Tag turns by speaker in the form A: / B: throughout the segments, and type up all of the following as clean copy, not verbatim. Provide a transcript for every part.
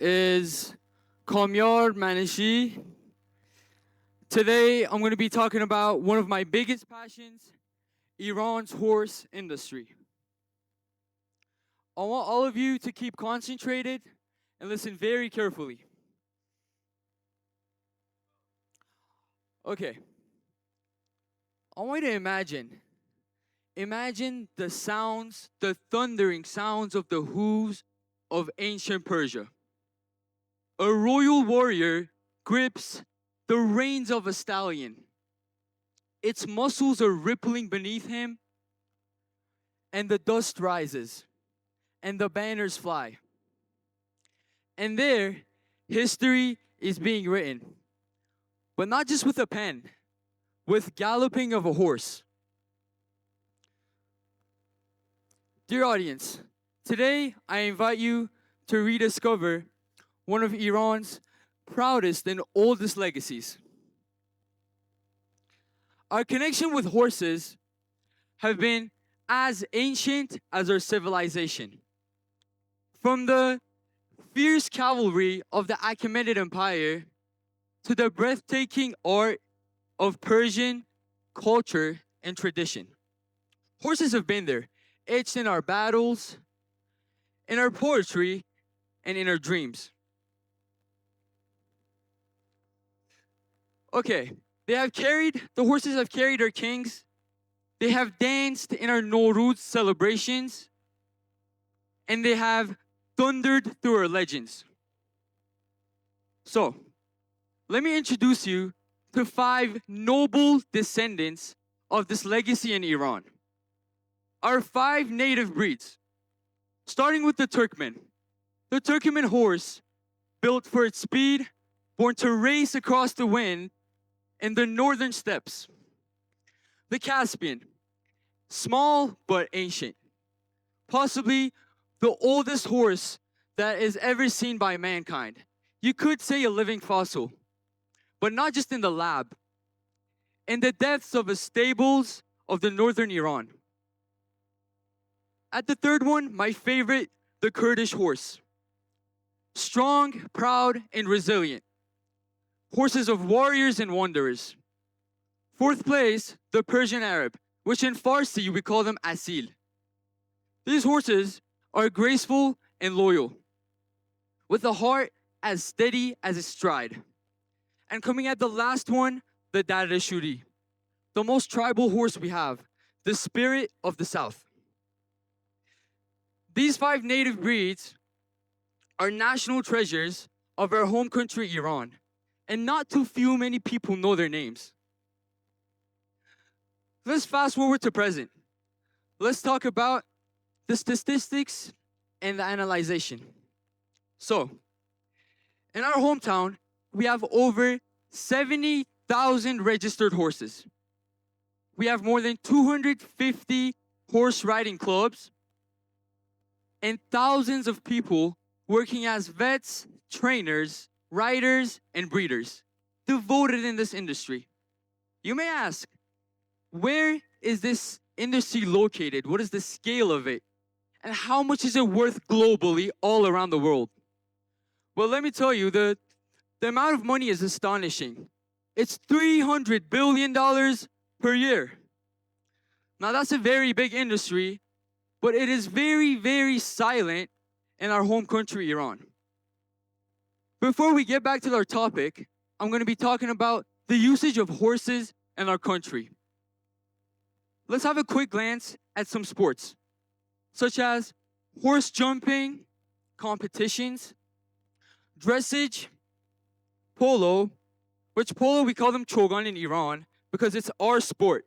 A: is Kamyar Maneshi. Today, I'm going to be talking about one of my biggest passions, Iran's horse industry. I want all of you to keep concentrated and listen very carefully. Okay. I want you to imagine the sounds, the thundering sounds of the hooves of ancient Persia. A royal warrior grips the reins of a stallion. Its muscles are rippling beneath him, and the dust rises, and the banners fly. And there, history is being written. But not just with a pen, with galloping of a horse. Dear audience, today I invite you to rediscover one of Iran's proudest and oldest legacies. Our connection with horses have been as ancient as our civilization. From the fierce cavalry of the Achaemenid Empire to the breathtaking art of Persian culture and tradition. Horses have been there, etched in our battles, in our poetry, and in our dreams. Okay, the horses have carried our kings. They have danced in our Nowruz celebrations. And they have thundered through our legends. So, let me introduce you to 5 noble descendants of this legacy in Iran. Our 5 native breeds. Starting with the Turkmen. The Turkmen horse, built for its speed, born to race across the wind in the northern steppes. The Caspian, small but ancient. Possibly the oldest horse that is ever seen by mankind. You could say a living fossil, but not just in the lab. In the depths of the stables of the northern Iran. At the third one, my favorite, the Kurdish horse. Strong, proud, and resilient. Horses of warriors and wanderers. Fourth place, the Persian Arab, which in Farsi we call them asil. These horses are graceful and loyal, with a heart as steady as its stride. And coming at the last one, the Darashuri, the most tribal horse we have, the spirit of the South. These 5 native breeds are national treasures of our home country, Iran, and not too many people know their names. Let's fast forward to present. Let's talk about the statistics and the analyzation. So, in our hometown, we have over 70,000 registered horses. We have more than 250 horse riding clubs and thousands of people working as vets, trainers, riders, and breeders, devoted in this industry. You may ask, where is this industry located? What is the scale of it? And how much is it worth globally all around the world? Well, let me tell you, the amount of money is astonishing. It's $300 billion per year. Now, that's a very big industry, but it is very, very silent in our home country, Iran. Before we get back to our topic, I'm going to be talking about the usage of horses in our country. Let's have a quick glance at some sports, such as horse jumping competitions, dressage, polo, which polo we call them Chogan in Iran because it's our sport.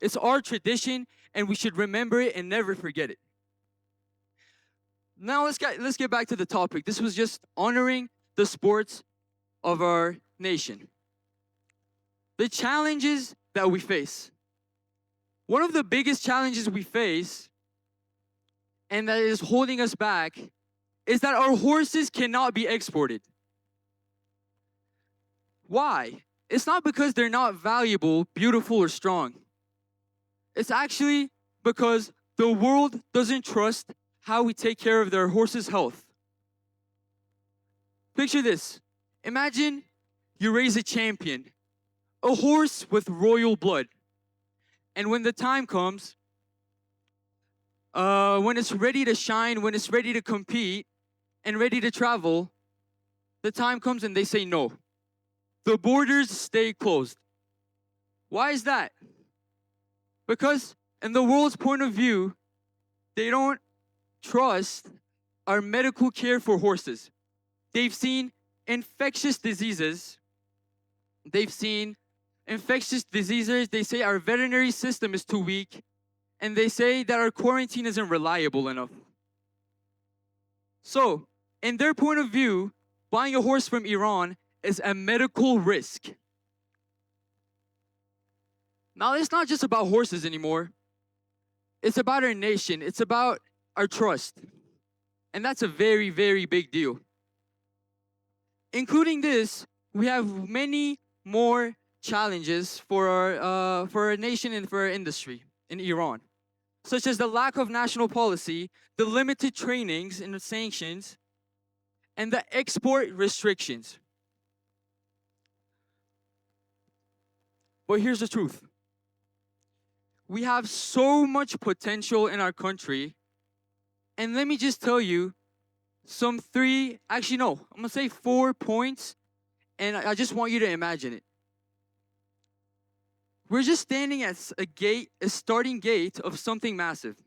A: It's our tradition and we should remember it and never forget it. Now let's get back to the topic. This was just honoring the sports of our nation. The challenges that we face. One of the biggest challenges we face and that is holding us back is that our horses cannot be exported. Why? It's not because they're not valuable, beautiful, or strong. It's actually because the world doesn't trust how we take care of their horses' health. Picture this. Imagine you raise a champion, a horse with royal blood. And when the time comes, when it's ready to shine, when it's ready to compete and ready to travel, the time comes and they say no. The borders stay closed. Why is that? Because in the world's point of view, they don't trust our medical care for horses. They've seen infectious diseases. They say our veterinary system is too weak, and they say that our quarantine isn't reliable enough. So, in their point of view, buying a horse from Iran is a medical risk. Now, it's not just about horses anymore. It's about our nation. It's about our trust. And that's a very, very big deal. Including this, we have many more challenges for our nation and for our industry in Iran, such as the lack of national policy, the limited trainings and the sanctions, and the export restrictions. But here's the truth. We have so much potential in our country, and let me just tell you I'm gonna say 4 points, and I just want you to imagine it. We're just standing at a starting gate of something massive.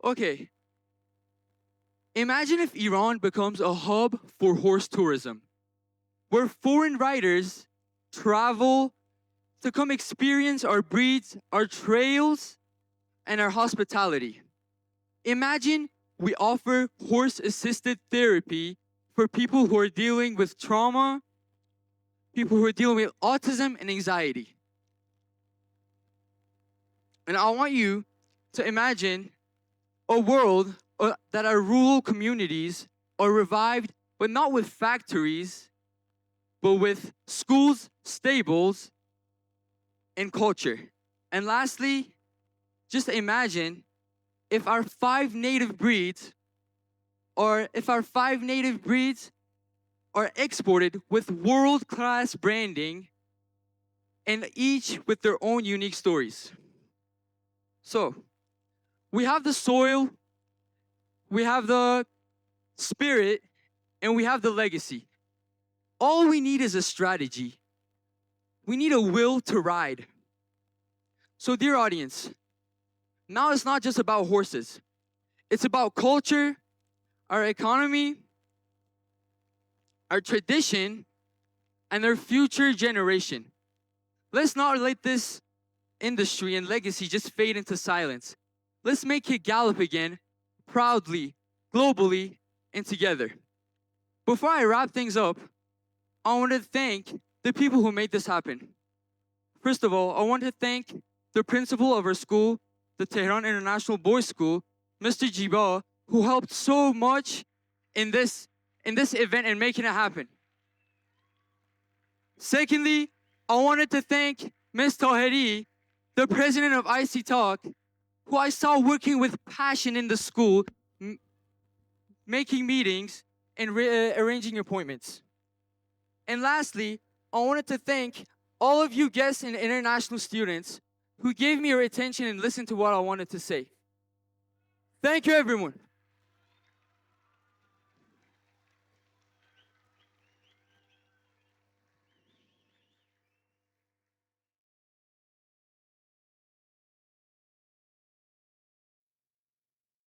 A: Okay. Imagine if Iran becomes a hub for horse tourism, where foreign riders travel to come experience our breeds, our trails, and our hospitality. Imagine we offer horse-assisted therapy for people who are dealing with trauma, people who are dealing with autism and anxiety. And I want you to imagine a world that our rural communities are revived, but not with factories, but with schools, stables, and culture. And lastly, just imagine if our 5 native breeds are exported with world-class branding and each with their own unique stories. So, we have the soil, we have the spirit, and we have the legacy. All we need is a strategy. We need a will to ride. So, dear audience, now it's not just about horses. It's about culture, our economy, our tradition, and our future generation. Let's not let this industry and legacy just fade into silence. Let's make it gallop again, proudly, globally, and together. Before I wrap things up, I want to thank the people who made this happen. First of all, I want to thank the principal of our school, the Tehran International Boys School, Mr. Jiba, who helped so much in this event and making it happen. Secondly, I wanted to thank Ms. Taheri, the president of ISCTalk, who I saw working with passion in the school, making meetings and arranging appointments. And lastly, I wanted to thank all of you guests and international students who gave me your attention and listened to what I wanted to say. Thank you, everyone.